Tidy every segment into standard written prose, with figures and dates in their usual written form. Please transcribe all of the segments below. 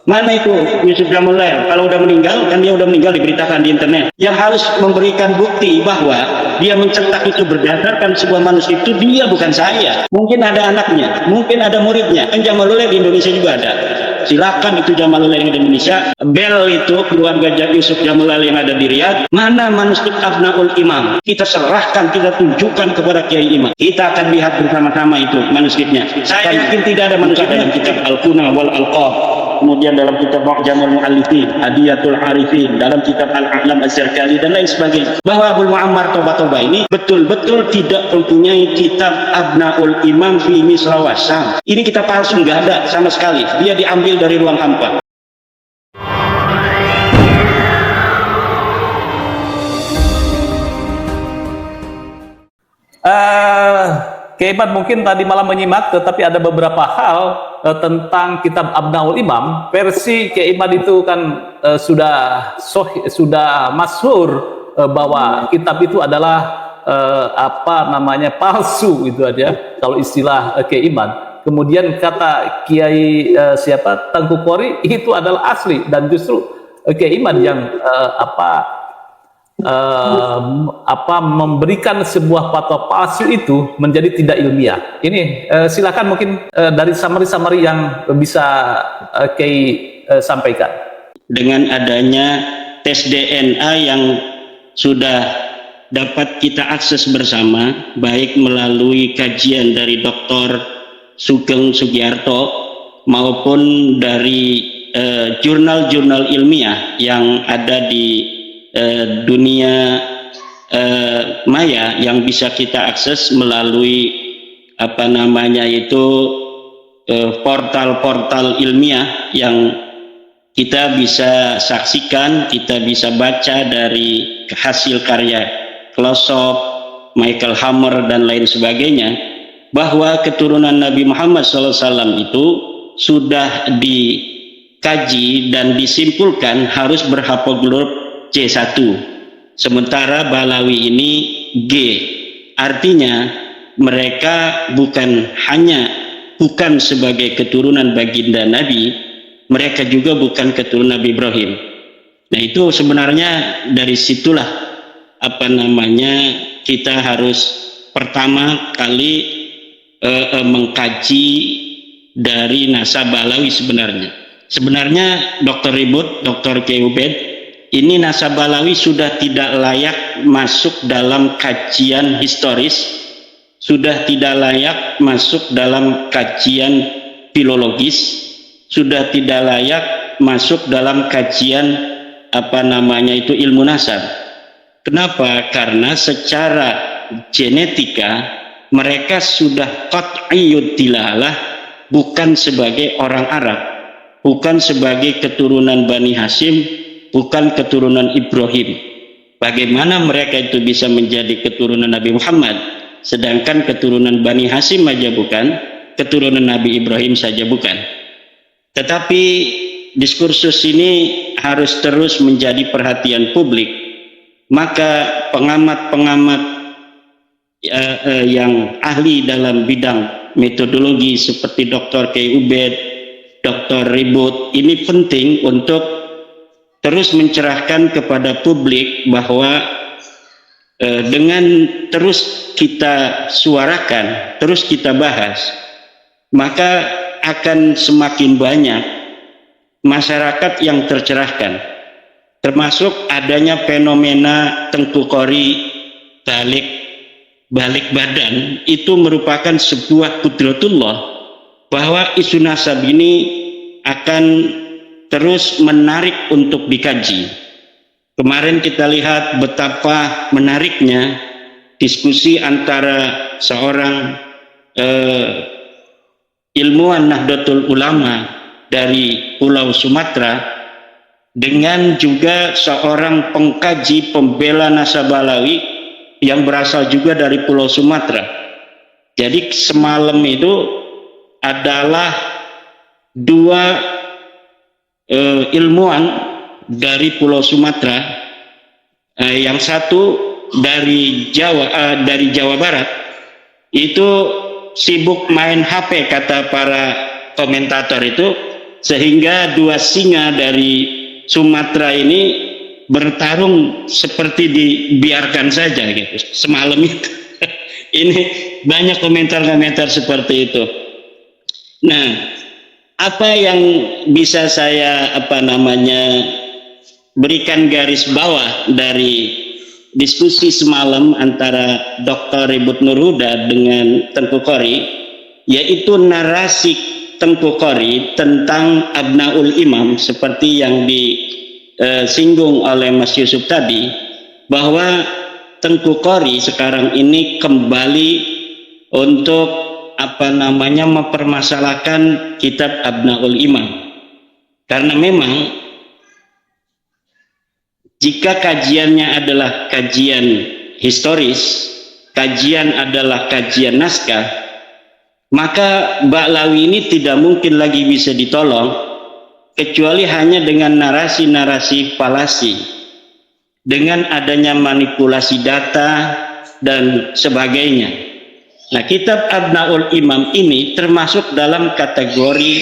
Mana itu Yusuf Jamulair? Kalau udah meninggal, kan dia udah meninggal, diberitakan di internet. Yang harus memberikan bukti bahwa dia mencetak itu berdasarkan sebuah manuskrip itu dia, bukan saya. Mungkin ada anaknya, mungkin ada muridnya. Kan Jamulair di Indonesia juga ada. Silakan itu Jamulair yang di Indonesia. Bel itu keluarga Yusuf Jamulair yang ada di Riyadh. Mana manuskrip Abnaul Imam? Kita serahkan, kita tunjukkan kepada Kiai Imam. Kita akan lihat bersama-sama itu manuskripnya. Saya yakin tidak ada manuskrip dalam kitab Al-Kuna wal Alqab, kemudian dalam kitab Mu'jamul Mu'allifin, Hadiyatul Arifin, dalam kitab Al-A'lam Az-Zarkali dan lain sebagainya, bahwa Abu Muammar Toba ini betul-betul tidak mempunyai kitab Abnaul Imam fi Misra wa Syam. Ini kitab palsu, nggak ada sama sekali. Dia diambil dari ruang hampa. Kiai Imad mungkin tadi malam menyimak, tetapi ada beberapa hal tentang kitab Abnaul Imam. Versi Kiai Imad itu kan sudah masyhur bahwa kitab itu adalah palsu itu aja kalau istilah Kiai Imad. Kemudian kata Kiai Tengku Qori itu adalah asli, dan justru Kiai Imad yang memberikan sebuah fatwa palsu itu menjadi tidak ilmiah. Ini silakan mungkin dari summary yang bisa Kiai sampaikan. Dengan adanya tes DNA yang sudah dapat kita akses bersama, baik melalui kajian dari Dr. Sugeng Sugiarto maupun dari jurnal-jurnal ilmiah yang ada di dunia maya yang bisa kita akses melalui portal-portal ilmiah yang kita bisa saksikan, kita bisa baca dari hasil karya Closop, Michael Hammer dan lain sebagainya, bahwa keturunan Nabi Muhammad SAW itu sudah dikaji dan disimpulkan harus berhaplogrup C1, sementara Balawi ini G. Artinya mereka bukan sebagai keturunan baginda Nabi, mereka juga bukan keturunan Nabi Ibrahim. Nah, itu sebenarnya dari situlah kita harus pertama kali mengkaji dari nasab Balawi sebenarnya. Sebenarnya Dr. Ribut, Dr. Kiai Ubed, ini nasab Balawi sudah tidak layak masuk dalam kajian historis, sudah tidak layak masuk dalam kajian filologis, sudah tidak layak masuk dalam kajian ilmu nasab. Kenapa? Karena secara genetika mereka sudah qat'iyyud dilalah, bukan sebagai orang Arab, bukan sebagai keturunan Bani Hashim, bukan keturunan Ibrahim. Bagaimana mereka itu bisa menjadi keturunan Nabi Muhammad, sedangkan keturunan Bani Hashim aja bukan, keturunan Nabi Ibrahim saja bukan. Tetapi diskursus ini harus terus menjadi perhatian publik. Maka pengamat-pengamat yang ahli dalam bidang metodologi seperti Dr. Kiai Ubed, Dr. Ribut, ini penting untuk terus mencerahkan kepada publik bahwa dengan terus kita suarakan, terus kita bahas, maka akan semakin banyak masyarakat yang tercerahkan, termasuk adanya fenomena Tengku Qori balik badan. Itu merupakan sebuah qudratullah bahwa isu nasab ini akan terus menarik untuk dikaji. Kemarin kita lihat betapa menariknya diskusi antara seorang ilmuwan Nahdlatul Ulama dari Pulau Sumatera dengan juga seorang pengkaji pembela nasab Balawi yang berasal juga dari Pulau Sumatera. Jadi semalam itu adalah dua ilmuwan dari Pulau Sumatera, yang satu dari Jawa Barat, itu sibuk main HP kata para komentator itu, sehingga dua singa dari Sumatera ini bertarung seperti dibiarkan saja gitu semalam itu. Ini banyak komentar-komentar seperti itu. Nah, apa yang bisa saya berikan garis bawah dari diskusi semalam antara Dr. Ribut Nurhuda dengan Tengku Qori, yaitu narasi Tengku Qori tentang Abnaul Imam seperti yang disinggung oleh Mas Yusuf tadi, bahwa Tengku Qori sekarang ini kembali untuk mempermasalahkan kitab Abnaul Imam, karena memang jika kajiannya adalah kajian historis, kajian adalah kajian naskah, maka Ba'lawi ini tidak mungkin lagi bisa ditolong kecuali hanya dengan narasi-narasi falasi, dengan adanya manipulasi data dan sebagainya. Nah, kitab Abnaul Imam ini termasuk dalam kategori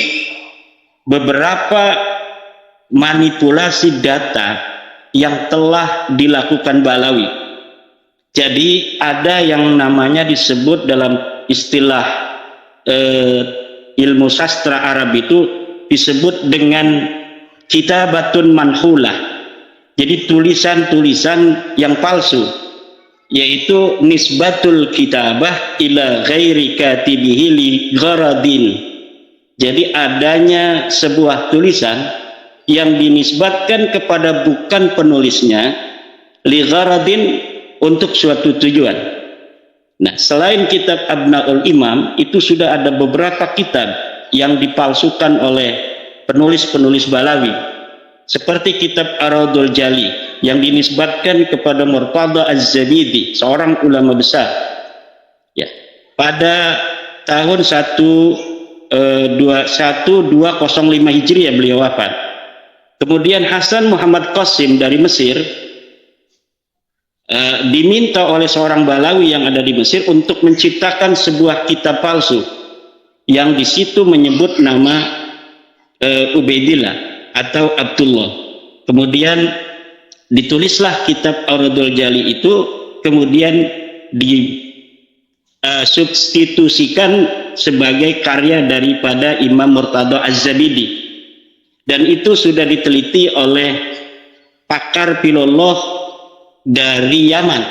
beberapa manipulasi data yang telah dilakukan Ba'lawi. Jadi ada yang namanya disebut dalam istilah ilmu sastra Arab itu disebut dengan kitabatun manhulah. Jadi tulisan-tulisan yang palsu, yaitu nisbatul kitabah ila ghairi katibihi li gharadin. Jadi adanya sebuah tulisan yang dinisbatkan kepada bukan penulisnya li gharadin, untuk suatu tujuan. Nah, selain kitab Abnaul Imam itu sudah ada beberapa kitab yang dipalsukan oleh penulis-penulis Ba'lawi, seperti kitab Ar-Raudul Jali yang dinisbatkan kepada Murtada Az-Zabidi, seorang ulama besar. Ya, pada tahun 1205 Hijriah beliau wafat. Kemudian Hasan Muhammad Qasim dari Mesir diminta oleh seorang Ba'lawi yang ada di Mesir untuk menciptakan sebuah kitab palsu yang di situ menyebut nama Ubaidillah atau Abdullah. Kemudian ditulislah kitab Ar-Raudul Jali itu, kemudian disubstitusikan sebagai karya daripada Imam Murtada Az-Zabidi. Dan itu sudah diteliti oleh pakar filolog dari Yaman,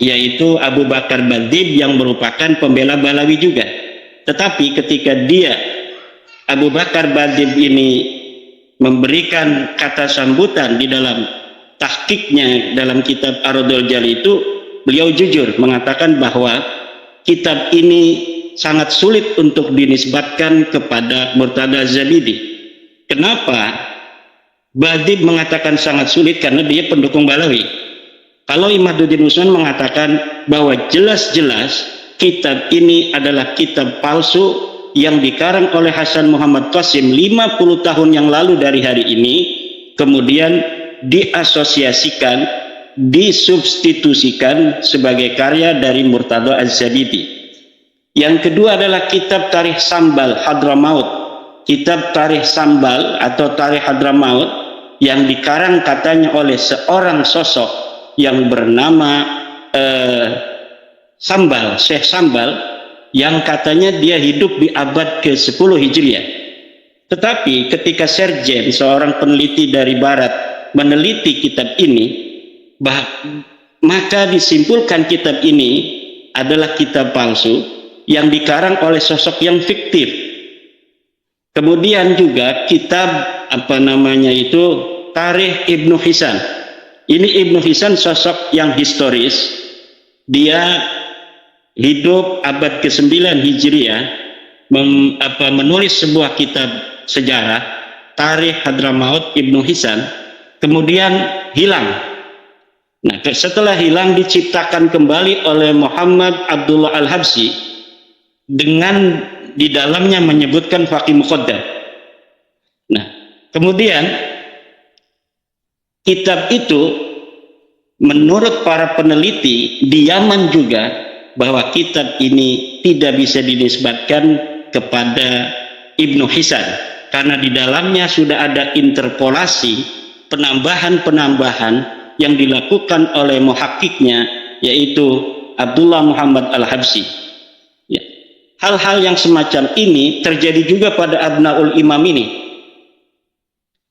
yaitu Abu Bakar Badib yang merupakan pembela Ba'lawi juga. Tetapi ketika Abu Bakar Badib ini memberikan kata sambutan di dalam tahqiqnya dalam kitab Ar-Raudul Jali itu, beliau jujur mengatakan bahwa kitab ini sangat sulit untuk dinisbatkan kepada Murtada Az-Zabidi. Kenapa Badib mengatakan sangat sulit? Karena dia pendukung Ba'lawi. Kalau Imaduddin Usman mengatakan bahwa jelas-jelas kitab ini adalah kitab palsu yang dikarang oleh Hasan Muhammad Qasim 50 tahun yang lalu dari hari ini, kemudian diasosiasikan, disubstitusikan sebagai karya dari Murtada Az-Zabidi. Yang kedua adalah kitab Tarikh Sambal Hadramaut. Kitab Tarikh Sambal atau Tarikh Hadramaut yang dikarang katanya oleh seorang sosok yang bernama Sambal, Syekh Sambal, yang katanya dia hidup di abad ke-10 Hijriah. Tetapi ketika Serjen, seorang peneliti dari Barat, meneliti kitab ini, maka disimpulkan kitab ini adalah kitab palsu yang dikarang oleh sosok yang fiktif. Kemudian juga kitab Tarikh Ibnu Hisan. Ini Ibnu Hisan sosok yang historis. Dia hidup abad ke-9 Hijriah, menulis sebuah kitab sejarah Tarikh Hadramaut Ibnu Hisan, kemudian hilang. Nah, setelah hilang diciptakan kembali oleh Muhammad Abdullah Al-Habsyi dengan di dalamnya menyebutkan Faqih Muqaddam. Nah, kemudian kitab itu menurut para peneliti di Yaman juga, bahwa kitab ini tidak bisa dinisbatkan kepada Ibnu Hisan. karena di dalamnya sudah ada interpolasi, penambahan-penambahan yang dilakukan oleh muhakkiknya, yaitu Abdullah Muhammad Al-Habsyi. Ya. Hal-hal yang semacam ini terjadi juga pada Abnaul Imam ini.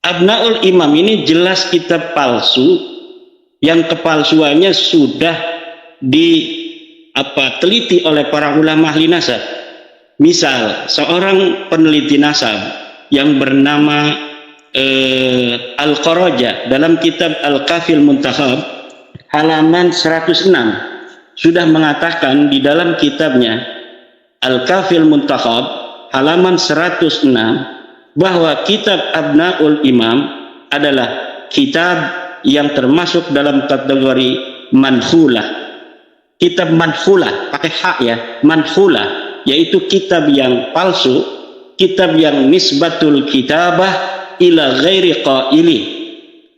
Abnaul Imam ini jelas kitab palsu yang kepalsuannya sudah diteliti oleh para ulama ahli nasab. Misal seorang peneliti nasab yang bernama Al-Qaraja dalam kitab Al-Kafil Muntakhab halaman 106 sudah mengatakan di dalam kitabnya Al-Kafil Muntakhab halaman 106 bahwa kitab Abnaul Imam adalah kitab yang termasuk dalam kategori manhulah. Kitab manhulah, pakai hak ya, manhulah, yaitu kitab yang palsu, kitab yang nisbatul kitabah ila ghairi qaili,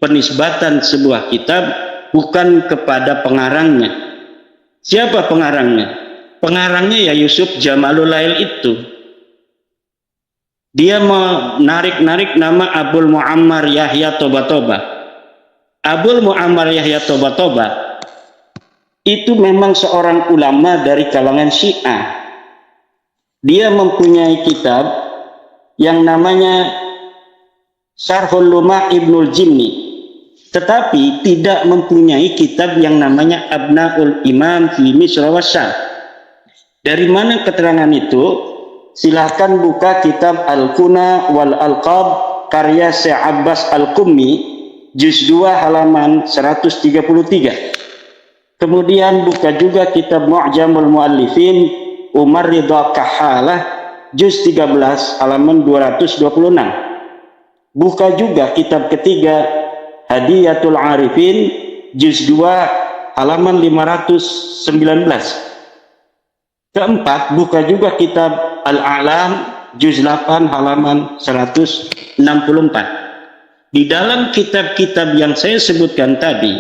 penisbatan sebuah kitab bukan kepada pengarangnya. Siapa pengarangnya? Pengarangnya ya Yusuf Jamalul Lail itu. Dia menarik-narik nama Abul Muammar Yahya Toba-Toba. Abul Muammar Yahya Toba-Toba itu memang seorang ulama dari kalangan Syiah. Dia mempunyai kitab yang namanya Syarhul Lumah Ibnul Jimni, tetapi tidak mempunyai kitab yang namanya Abnaul Imam fi Misra wa Syam. Dari mana keterangan itu? Silahkan buka kitab Al-Kuna wal Alqab karya Syekh Abbas Al-Qummi juz 2 halaman 133. Kemudian buka juga kitab Mu'jamul Muallifin Umar Ridha Kahalah juz 13 halaman 226. Buka juga kitab ketiga Hadiyatul Arifin juz 2 halaman 519. Keempat, buka juga kitab Al-A'lam juz 8 halaman 164. Di dalam kitab-kitab yang saya sebutkan tadi,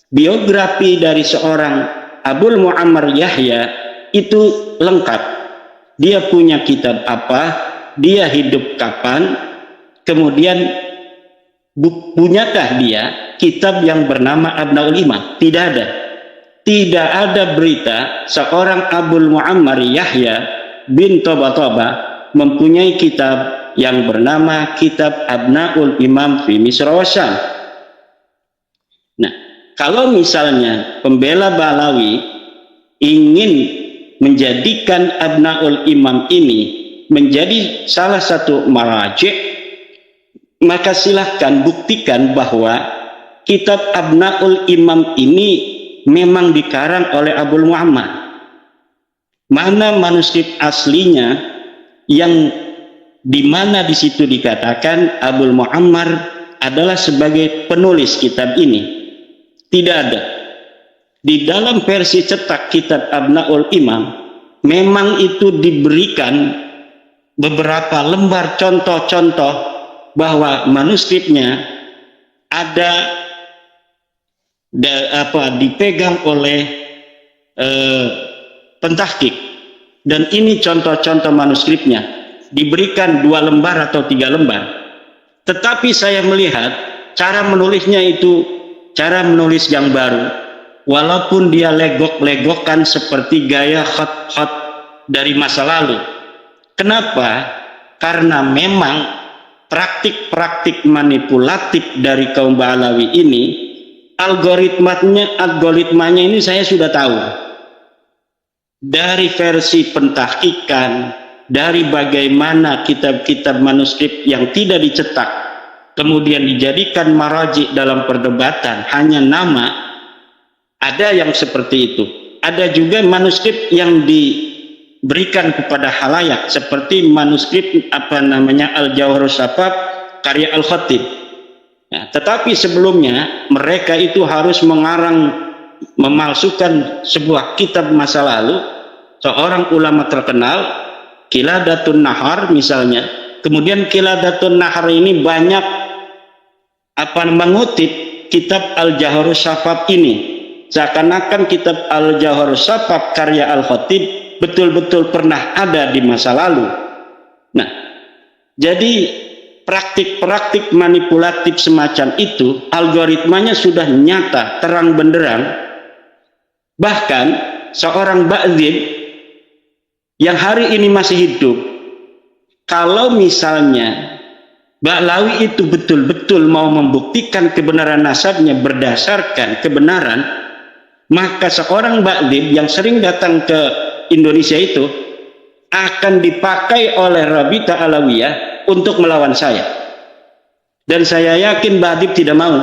biografi dari seorang Abul Muammar Yahya itu lengkap. Dia punya kitab apa, dia hidup kapan, kemudian punyakah dia kitab yang bernama Abnaul Imam? Tidak ada. Tidak ada berita seorang Abul Muammar Yahya bin Toba-Toba mempunyai kitab yang bernama Kitab Abnaul Imam fi Misra wa Syam. Nah, kalau misalnya pembela Balawi ingin menjadikan Abnaul Imam ini menjadi salah satu maraji', maka silahkan buktikan bahwa kitab Abnaul Imam ini memang dikarang oleh Abul Muammar. Mana manuskrip aslinya yang dimana di situ dikatakan Abul Muammar adalah sebagai penulis kitab ini? Tidak ada. Di dalam versi cetak kitab Abnaul Imam memang itu diberikan beberapa lembar contoh-contoh bahwa manuskripnya ada dipegang oleh pentahkik, dan ini contoh-contoh manuskripnya diberikan 2 lembar atau 3 lembar. Tetapi saya melihat cara menulisnya itu cara menulis yang baru, walaupun dia legok-legokkan seperti gaya khat-khat dari masa lalu. Kenapa? Karena memang praktik-praktik manipulatif dari kaum Balawi ini, algoritmanya ini saya sudah tahu. Dari versi pentahkikan, dari bagaimana kitab-kitab manuskrip yang tidak dicetak, kemudian dijadikan maraji dalam perdebatan, hanya nama, ada yang seperti itu. Ada juga manuskrip yang diberikan kepada halayak, seperti manuskrip Al-Jawharus Safaf karya Al-Khatib. Nah, tetapi sebelumnya mereka itu harus memalsukan sebuah kitab masa lalu, seorang ulama terkenal, Qiladatun Nahar misalnya. Kemudian Qiladatun Nahar ini banyak mengutip kitab Al-Jawharus Safaf ini, seakan-akan kitab Al-Jawharus Safaf karya Al-Khatib betul-betul pernah ada di masa lalu. Nah, Jadi praktik-praktik manipulatif semacam itu algoritmanya sudah nyata, terang benderang. Bahkan seorang ba'dzib yang hari ini masih hidup, kalau misalnya Ba'lawi itu betul-betul mau membuktikan kebenaran nasabnya berdasarkan kebenaran, maka seorang ba'dzib yang sering datang ke Indonesia itu akan dipakai oleh Rabita Alawiyah untuk melawan saya. Dan saya yakin ba'dzib tidak mau.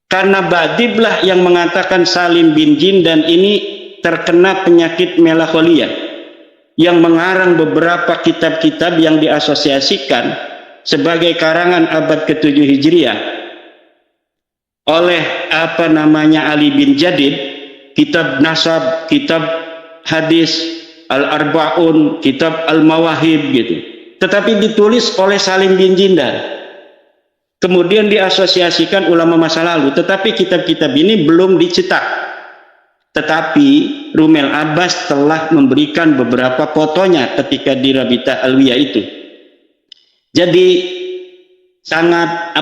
Karena ba'dziblah yang mengatakan Salim bin Jindan ini terkena penyakit melankolia, yang mengarang beberapa kitab-kitab yang diasosiasikan sebagai karangan abad ke-7 Hijriah oleh Ali bin Jadid, kitab Nasab, kitab Hadis, Al-Arba'un, kitab Al-Mawahib gitu. Tetapi ditulis oleh Salim bin Jindan. Kemudian diasosiasikan ulama masa lalu, tetapi kitab-kitab ini belum dicetak. Tetapi Rumel Abbas telah memberikan beberapa fotonya ketika di Rabita Alawiyah itu. Jadi sangat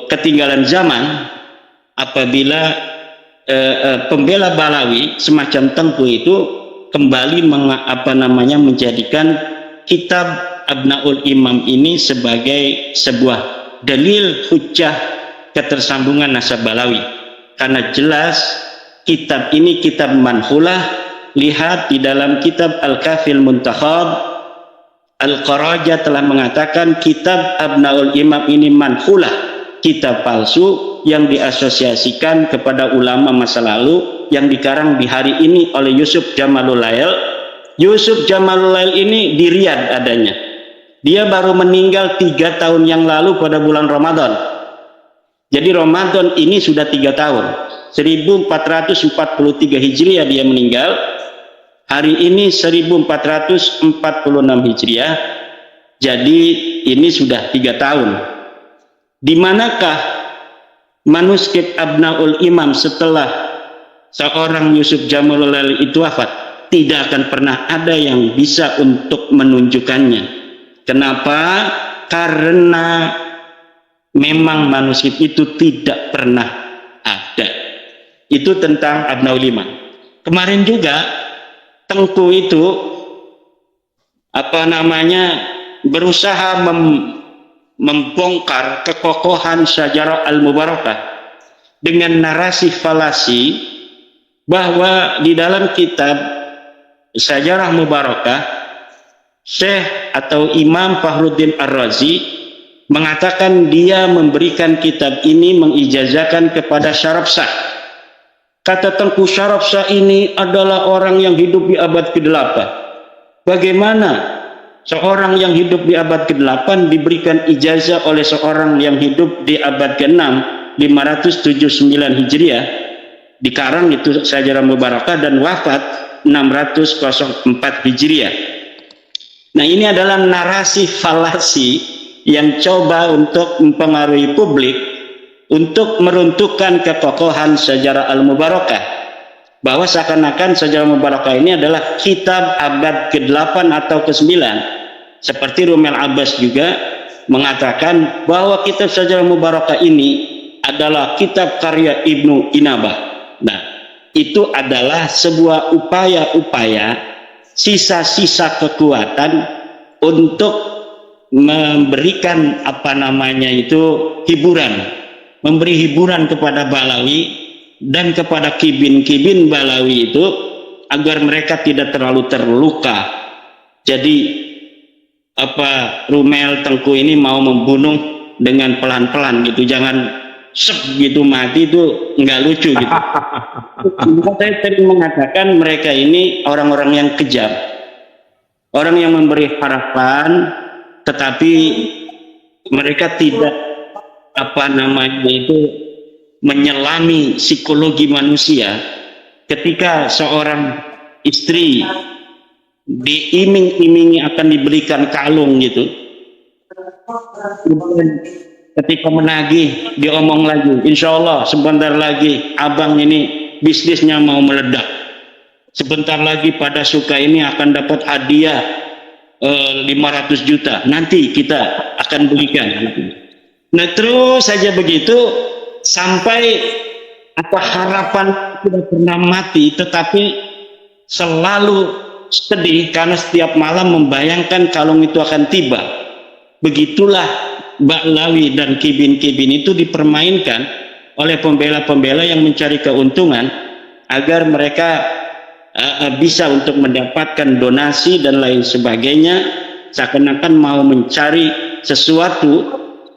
ketinggalan zaman apabila pembela Balawi semacam Tengku itu kembali menjadikan kitab Abnaul Imam ini sebagai sebuah dalil hujjah ketersambungan nasab Balawi. Karena jelas kitab ini kitab manhulah. Lihat di dalam kitab Al-Kafil Muntakhab, Al-Qaraja telah mengatakan kitab Abnaul Imam ini manhulah, kitab palsu yang diasosiasikan kepada ulama masa lalu yang dikarang di hari ini oleh Yusuf Jamalul Lail. Yusuf Jamalul Lail ini di Riyadh adanya. Dia baru meninggal 3 tahun yang lalu pada bulan Ramadan. Jadi Ramadan ini sudah 3 tahun. 1443 Hijriah dia meninggal. Hari ini 1446 Hijriah. Jadi ini sudah 3 tahun. Di manakah manuskrip Abnaul Imam setelah seorang Yusuf Jamalul Lail itu wafat? Tidak akan pernah ada yang bisa untuk menunjukkannya. Kenapa? Karena memang manuskrip itu tidak pernah ada. Itu tentang Abnaul Imam. Kemarin juga Tengku itu berusaha membongkar kekokohan Syajarah Al-Mubarakah dengan narasi falasi bahwa di dalam kitab Syajarah Mubarakah Syekh atau Imam Fakhruddin Ar-Razi mengatakan dia memberikan kitab ini mengijazahkan kepada Syarafsyah. Kata Tengku, Syarafsyah ini adalah orang yang hidup di abad ke-8. Bagaimana seorang yang hidup di abad ke-8 diberikan ijazah oleh seorang yang hidup di abad ke-6 579 Hijriah, dikarang itu Syajarah Mubarakah, dan wafat 604 Hijriah. Nah, ini adalah narasi falasi yang coba untuk mempengaruhi publik untuk meruntuhkan kekokohan Syajarah Al-Mubarakah, bahwa seakan-akan Syajarah Mubarakah ini adalah kitab abad ke-8 atau ke-9. Seperti Rumel Abbas juga mengatakan bahwa kitab Syajarah Mubarakah ini adalah kitab karya Ibnu Inabah. Nah, itu adalah sebuah upaya-upaya, sisa-sisa kekuatan untuk memberikan hiburan, memberi hiburan kepada Balawi dan kepada kibin-kibin Balawi itu agar mereka tidak terlalu terluka. Jadi Rumel Tengku ini mau membunuh dengan pelan-pelan gitu, jangan gitu mati, itu nggak lucu gitu. Saya tadi mengatakan mereka ini orang-orang yang kejam, orang yang memberi harapan, tetapi mereka tidak menyelami psikologi manusia. Ketika seorang istri diiming-imingi akan diberikan kalung gitu, ketika menagih diomong lagi, insya Allah sebentar lagi abang ini bisnisnya mau meledak, sebentar lagi pada suka ini akan dapat hadiah 500 juta, nanti kita akan belikan. Nah terus saja begitu sampai harapan tidak pernah mati, tetapi selalu sedih karena setiap malam membayangkan kalung itu akan tiba. Begitulah Ba'lawi dan Kibin-Kibin itu dipermainkan oleh pembela-pembela yang mencari keuntungan agar mereka bisa untuk mendapatkan donasi dan lain sebagainya, seakan-akan mau mencari sesuatu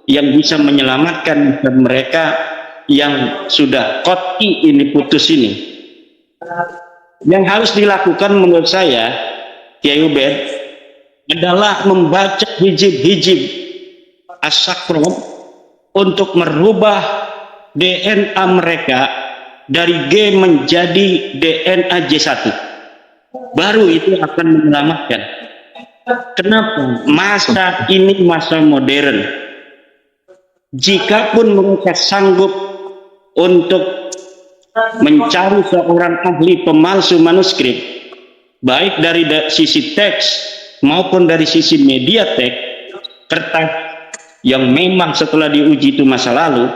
yang bisa menyelamatkan mereka yang sudah qat'i ini, putus ini. Yang harus dilakukan menurut saya, Kiai Ubed, adalah membaca hijib-hijib as-sakrom untuk merubah DNA mereka dari G menjadi DNA J1. Baru itu akan menyelamatkan. Kenapa? Masa ini masa modern. Jikapun mereka sanggup untuk mencari seorang ahli pemalsu manuskrip, baik dari sisi teks maupun dari sisi media teks, kertas yang memang setelah diuji itu masa lalu,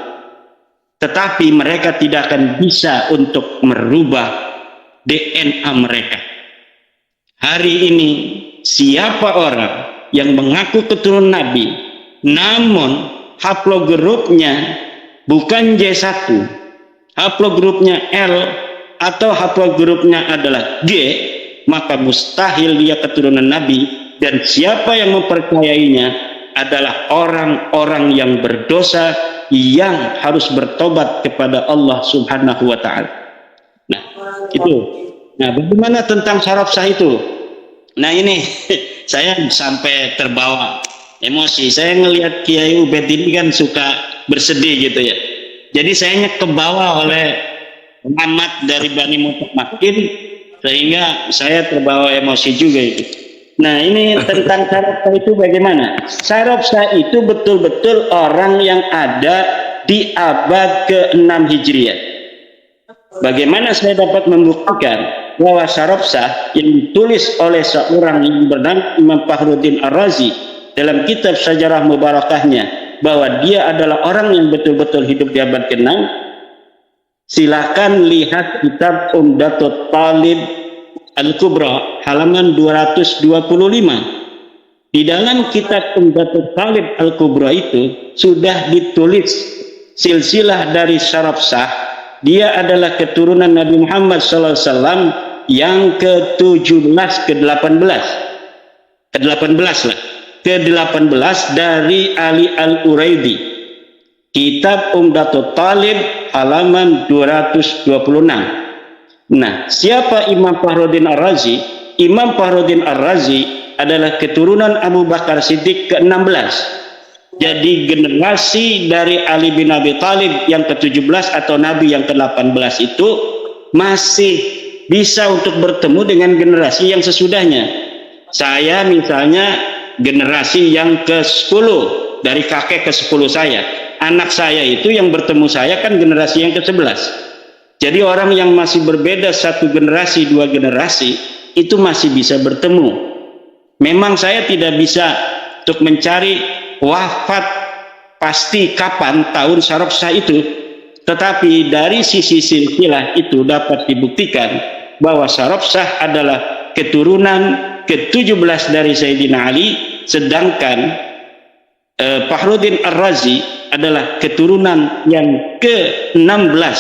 tetapi mereka tidak akan bisa untuk merubah DNA mereka. Hari ini siapa orang yang mengaku keturunan Nabi namun haplogrupnya bukan J1, haplogrupnya L atau haplogrupnya adalah G, maka mustahil dia keturunan Nabi, dan siapa yang mempercayainya adalah orang-orang yang berdosa yang harus bertobat kepada Allah Subhanahu wa taala. Nah, itu. Nah, bagaimana tentang syaraf sah itu? Nah, ini saya sampai terbawa emosi. Saya ngelihat Kiai Ubed ini kan suka bersedih gitu ya. Jadi saya kebawa oleh pengamat dari Bani Mutamakin, sehingga saya terbawa emosi juga itu. Nah, ini tentang syaraf sah itu bagaimana? Syaraf sah itu betul-betul orang yang ada di abad ke-6 Hijriah. Bagaimana saya dapat membuktikan bahwa syaraf sah yang ditulis oleh seorang yang bernama Imam Fakhruddin Ar-Razi dalam kitab Syajarah Mubarakahnya, bahwa dia adalah orang yang betul-betul hidup di abad ke-6. Silakan lihat kitab Umdatul Talib Al-Kubra halaman 225. Di dalam kitab Umdatul Talib Al-Kubra itu sudah ditulis silsilah dari syaraf sah. Dia adalah keturunan Nabi Muhammad SAW yang ke-17, ke-18 lah, ke-18 dari Ali Al-Uraidi. Kitab Umdatul Talib halaman 226. Nah, siapa Imam Fakhruddin Ar-Razi? Imam Fakhruddin Ar-Razi adalah keturunan Abu Bakar Siddiq ke-16. Jadi generasi dari Ali bin Abi Thalib yang ke-17 atau Nabi yang ke-18 itu masih bisa untuk bertemu dengan generasi yang sesudahnya. Saya misalnya generasi yang ke-10, dari kakek ke-10 saya. Anak saya itu yang bertemu saya kan generasi yang ke-11. Jadi orang yang masih berbeda satu generasi, dua generasi, itu masih bisa bertemu. Memang saya tidak bisa untuk mencari wafat pasti kapan tahun syaraf sah itu, tetapi dari sisi silsilah itu dapat dibuktikan bahwa syaraf sah adalah keturunan ke-17 dari Sayyidina Ali, sedangkan Fakhruddin Ar-Razi adalah keturunan yang ke-16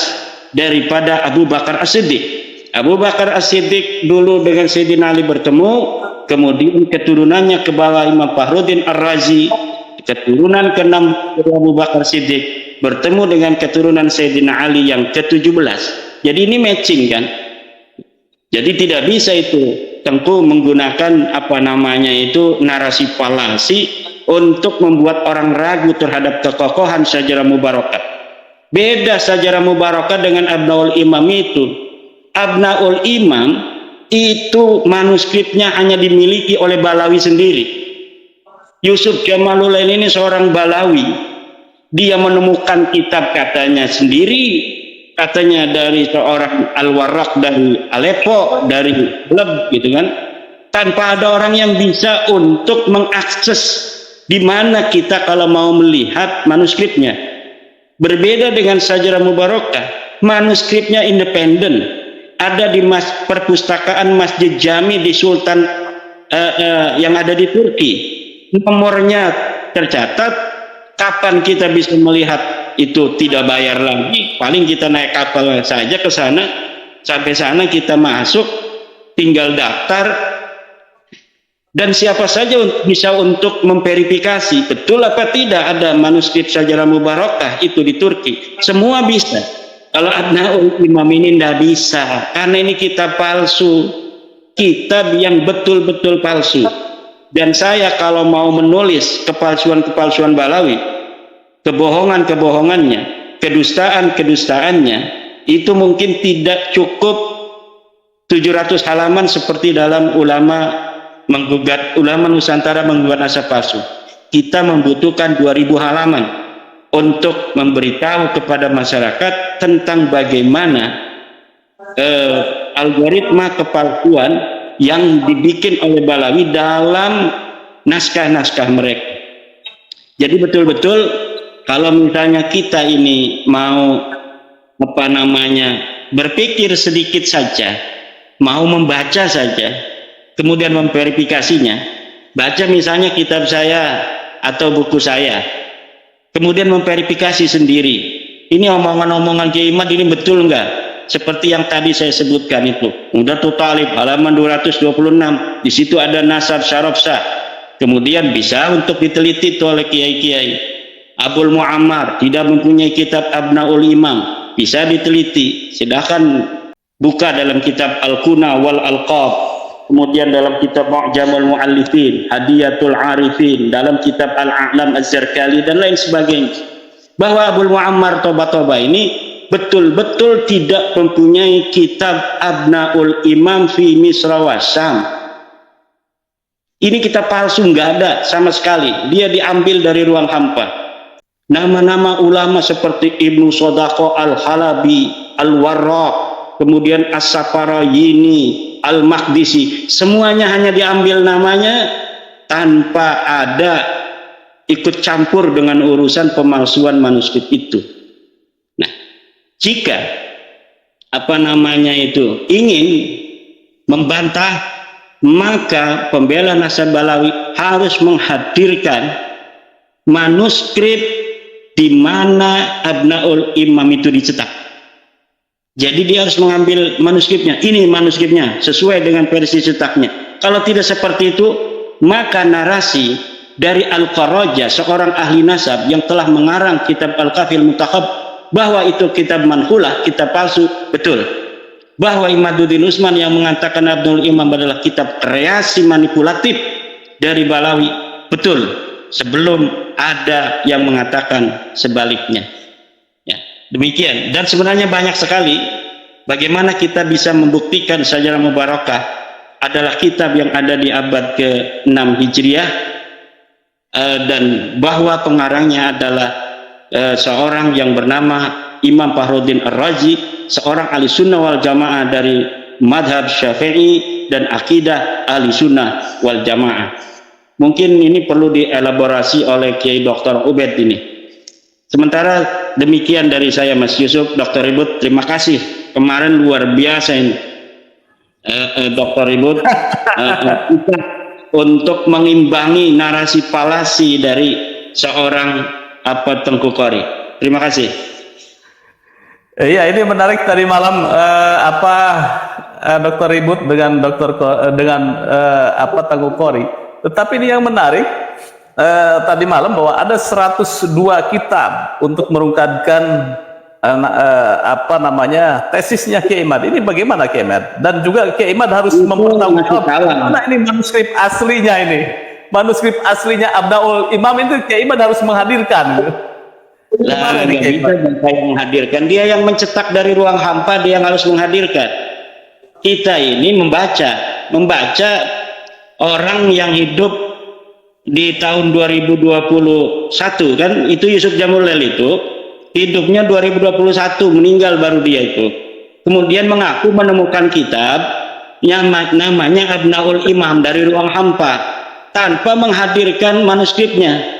daripada Abu Bakar As-Siddiq. Abu Bakar As-Siddiq dulu dengan Sayyidina Ali bertemu, kemudian keturunannya ke bawah Imam Fakhruddin Ar-Razi, keturunan ke-6 Abu Bakar Siddiq bertemu dengan keturunan Sayyidina Ali yang ke-17. Jadi ini matching kan. Jadi tidak bisa itu Tengku menggunakan narasi falasi untuk membuat orang ragu terhadap kekokohan Syajarah Mubarakah. Beda Syajarah Mubarakah dengan Abnaul Imam itu. Abnaul Imam itu manuskripnya hanya dimiliki oleh Balawi sendiri. Yusuf Jamalulain ini seorang Balawi. Dia menemukan kitab katanya sendiri, katanya dari seorang Al-Warraq dari Aleppo, dari Leb gitu kan. tanpa ada orang yang bisa untuk mengakses di mana kita kalau mau melihat manuskripnya. Berbeda dengan Sajarah Mubarakah, manuskripnya independen, ada di perpustakaan Masjid Jami di Sultan yang ada di Turki. Nomornya tercatat, kapan kita bisa melihat itu tidak bayar lagi, paling kita naik kapal saja ke sana, sampai sana kita masuk, tinggal daftar, dan siapa saja bisa untuk memverifikasi betul apa tidak ada manuskrip Sajarah Mubarakah itu di Turki. Semua bisa. Kalau Abnaul Imam ini tidak bisa, karena ini kitab palsu, kitab yang betul-betul palsu. Dan saya kalau mau menulis kepalsuan-kepalsuan Balawi, kebohongan-kebohongannya, kedustaan-kedustaannya, itu mungkin tidak cukup 700 halaman seperti dalam ulama Nusantara menggugat nasab palsu. Kita membutuhkan 2000 halaman untuk memberitahu kepada masyarakat tentang bagaimana algoritma kepalsuan yang dibikin oleh Balawi dalam naskah-naskah mereka. Jadi betul-betul kalau misalnya kita ini mau berpikir sedikit saja, mau membaca saja, kemudian memverifikasinya, baca misalnya kitab saya atau buku saya, kemudian memverifikasi sendiri, ini omongan-omongan Kiai Imad ini betul enggak? Seperti yang tadi saya sebutkan itu, Umdatul Talib halaman 226, di situ ada nasab syaraf sah, kemudian bisa untuk diteliti oleh kiai-kiai. Abul Muammar tidak mempunyai kitab Abnaul Imam, bisa diteliti, sedangkan buka dalam kitab Al-Kuna wal Alqab, kemudian dalam kitab Mu'jamul Mu'allifin, Hadiyatul Arifin, dalam kitab Al-A'lam Az-Zarkali, dan lain sebagainya. Bahwa Abul Muammar Toba ini betul-betul tidak mempunyai kitab Abnaul Imam fi Misra wa Syam. Ini kitab palsu, nggak ada sama sekali. Dia diambil dari ruang hampa. Nama-nama ulama seperti Ibnu Sodaqo Al-Halabi, Al-Warraq, kemudian As-Safarayini, Al-Maqdisi, semuanya hanya diambil namanya tanpa ada ikut campur dengan urusan pemalsuan manuskrip itu. Nah, jika ingin membantah, maka pembela nasab Balawi harus menghadirkan manuskrip di mana Abnaul Imam itu dicetak. Jadi dia harus mengambil manuskripnya, ini manuskripnya sesuai dengan versi cetaknya. Kalau tidak seperti itu, maka narasi dari Al-Qarraja, seorang ahli nasab yang telah mengarang kitab Al-Kafil Muntakhab, bahwa itu kitab manhulah, kitab palsu, betul. Bahwa Imaduddin Utsman yang mengatakan Abdul Imam adalah kitab kreasi manipulatif dari Balawi, betul, sebelum ada yang mengatakan sebaliknya. Ya, demikian. Dan sebenarnya banyak sekali bagaimana kita bisa membuktikan Sajarah Mubarakah adalah kitab yang ada di abad ke-6 Hijriah, dan bahwa pengarangnya adalah seorang yang bernama Imam Fakhruddin Ar-Razi, seorang ahli sunnah wal jamaah dari madhab Syafi'i dan akidah ahli sunnah wal jamaah. Mungkin ini perlu dielaborasi oleh Kiai Dr. Ubed ini. Sementara demikian dari saya, Mas Yusuf. Dr. Ribut, terima kasih. Kemarin luar biasa ini, Dr. Ribut, untuk mengimbangi narasi falasi dari seorang Tengku Qori. Terima kasih. Iya, ini menarik tadi malam Dr. Ribut dengan Tengku Qori. Tetapi ini yang menarik tadi malam bahwa ada 102 kitab untuk merungkadkan tesisnya Kiai Imad. Ini bagaimana Kiai Imad? Dan juga Kiai Imad harus mempertanggungjawabkan mana ini manuskrip aslinya ini. Manuskrip aslinya Abnaul Imam itu Kiai Imad harus menghadirkan. Nah, ini bisa yang menghadirkan. Dia yang mencetak dari ruang hampa, dia yang harus menghadirkan. Kita ini membaca orang yang hidup di tahun 2021 kan, itu Yusuf Jamulail itu hidupnya 2021, meninggal baru dia itu. Kemudian mengaku menemukan kitab namanya Abnaul Imam dari ruang hampa tanpa menghadirkan manuskripnya.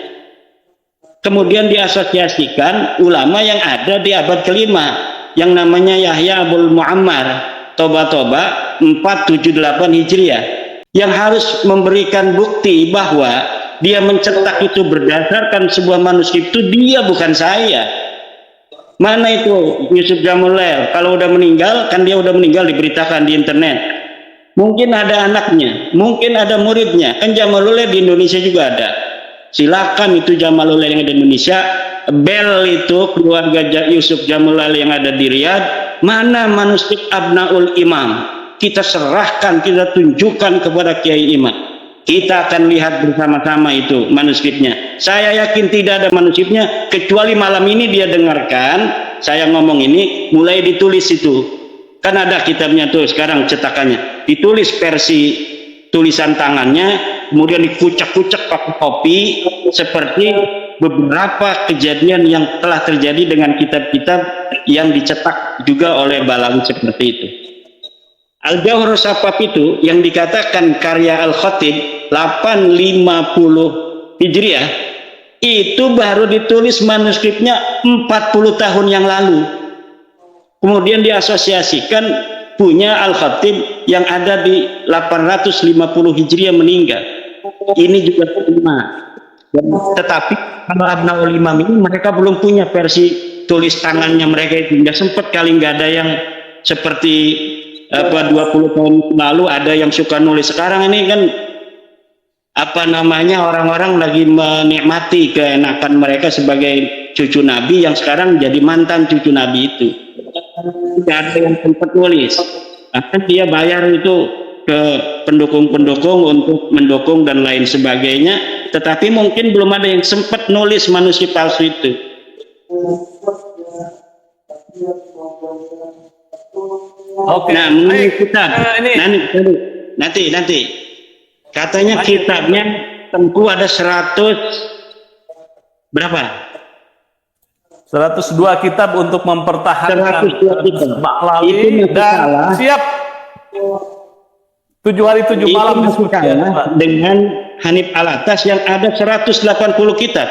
Kemudian diasosiasikan ulama yang ada di abad kelima yang namanya Yahya Abul Muammar Toba 478 Hijriah, yang harus memberikan bukti bahwa dia mencetak itu berdasarkan sebuah manuskrip itu dia, bukan saya. Mana itu Yusuf Jamul Lail? Kalau udah meninggal, kan dia udah meninggal, diberitakan di internet. Mungkin ada anaknya, mungkin ada muridnya. Kan Jamalul Lail di Indonesia juga ada. Silakan itu Jamalul Lail yang ada di Indonesia. Bel itu keluarga Yusuf Jamul Lail yang ada di Riyadh. Mana manuskrip Abnaul Imam? Kita serahkan, kita tunjukkan kepada Kiai Imam. Kita akan lihat bersama-sama itu manuskripnya. Saya yakin tidak ada manuskripnya, kecuali malam ini dia dengarkan saya ngomong ini, mulai ditulis itu. Kan ada kitabnya tuh sekarang cetakannya. Ditulis versi tulisan tangannya, kemudian dikucak-kucak pakai kopi, seperti beberapa kejadian yang telah terjadi dengan kitab-kitab yang dicetak juga oleh Balawi seperti itu. Al-Jauhar Safaf itu yang dikatakan karya Al-Khatib 850 Hijriah itu baru ditulis manuskripnya 40 tahun yang lalu. Kemudian diasosiasikan punya Al-Khatib yang ada di 850 Hijriah meninggal. Ini juga sama. Tetapi kalau Abnaul Imam ini mereka belum punya versi tulis tangannya mereka itu. Nggak sempat kali, nggak ada yang seperti 20 tahun lalu ada yang suka nulis. Sekarang ini kan orang-orang lagi menikmati keenakan mereka sebagai cucu Nabi yang sekarang jadi mantan cucu Nabi itu. Tidak ada yang sempat nulis. Bahkan dia bayar itu ke pendukung-pendukung untuk mendukung dan lain sebagainya. Tetapi mungkin belum ada yang sempat nulis manuskrip palsu itu. Oke. Nah, mengenai kitab, nanti katanya kitabnya Tengku ada 100 berapa? 102 kitab untuk mempertahankan 102 kitab. Bahlawi dan siap 7 hari 7 malam diskusi dengan Hanif Alatas yang ada 180 kitab.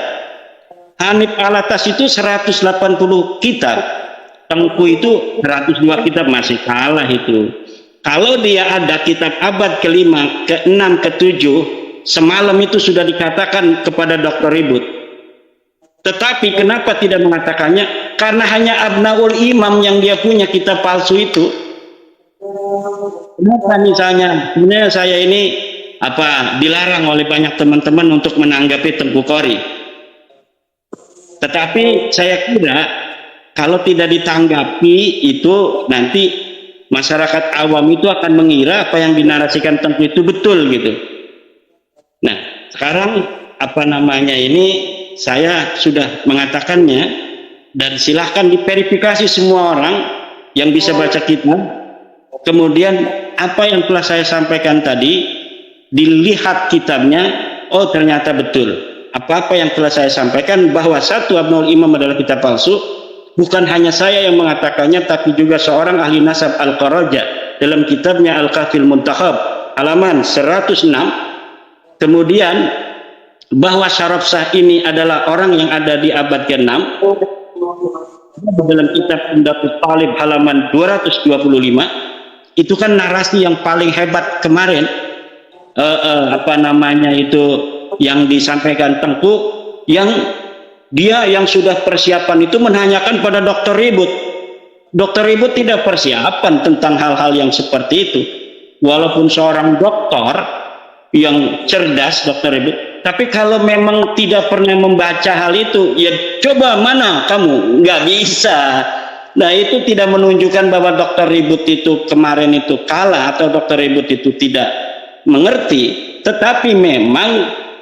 Hanif Alatas itu 180 kitab. Tengku itu 102 kitab, masih kalah itu. Kalau dia ada kitab abad ke-5, ke-6, ke-7, semalam itu sudah dikatakan kepada Dr. Ribut. Tetapi kenapa tidak mengatakannya? Karena hanya Abnaul Imam yang dia punya kitab palsu itu. Kenapa misalnya sebenarnya saya ini dilarang oleh banyak teman-teman untuk menanggapi Tengku Qori. Tetapi saya kira kalau tidak ditanggapi itu nanti masyarakat awam itu akan mengira apa yang dinarasikan Tengku itu betul gitu. Nah, sekarang ini saya sudah mengatakannya dan silahkan diverifikasi semua orang yang bisa baca kitab. Kemudian apa yang telah saya sampaikan tadi dilihat kitabnya, oh ternyata betul. Apa-apa yang telah saya sampaikan bahwa satu Abnaul Imam adalah kitab palsu. Bukan hanya saya yang mengatakannya, tapi juga seorang ahli nasab Al-Qaraja dalam kitabnya Al-Kafil Muntakhab halaman 106. Kemudian bahwa Syaraf Shah ini adalah orang yang ada di abad ke-6 dalam kitab Umdatul Talib halaman 225. Itu kan narasi yang paling hebat kemarin, yang disampaikan Tengku, yang dia yang sudah persiapan itu menanyakan pada Dr. Ribut. Dr. Ribut tidak persiapan tentang hal-hal yang seperti itu. Walaupun seorang doktor yang cerdas, Dr. Ribut, tapi kalau memang tidak pernah membaca hal itu, ya coba mana kamu? Nggak bisa. Nah, itu tidak menunjukkan bahwa Dr. Ribut itu kemarin itu kalah atau Dr. Ribut itu tidak mengerti. Tetapi memang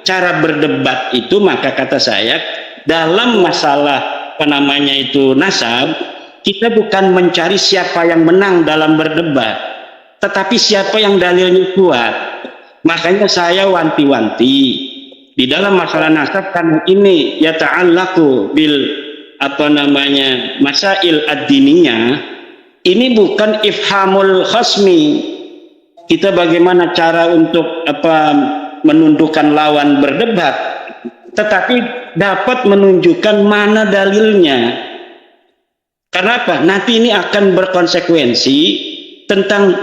cara berdebat itu, maka kata saya, dalam masalah nasab, kita bukan mencari siapa yang menang dalam berdebat, tetapi siapa yang dalilnya kuat. Makanya saya wanti-wanti di dalam masalah nasab, karena ini ya ta'allaku bil masail ad-diniyah, ini bukan ifhamul khasmi, kita bagaimana cara untuk menundukkan lawan berdebat, tetapi dapat menunjukkan mana dalilnya. Karena apa? Nanti ini akan berkonsekuensi tentang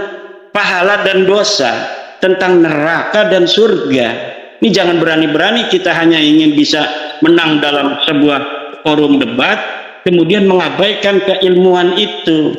pahala dan dosa, tentang neraka dan surga. Ini jangan berani-berani kita hanya ingin bisa menang dalam sebuah forum debat, kemudian mengabaikan keilmuan itu.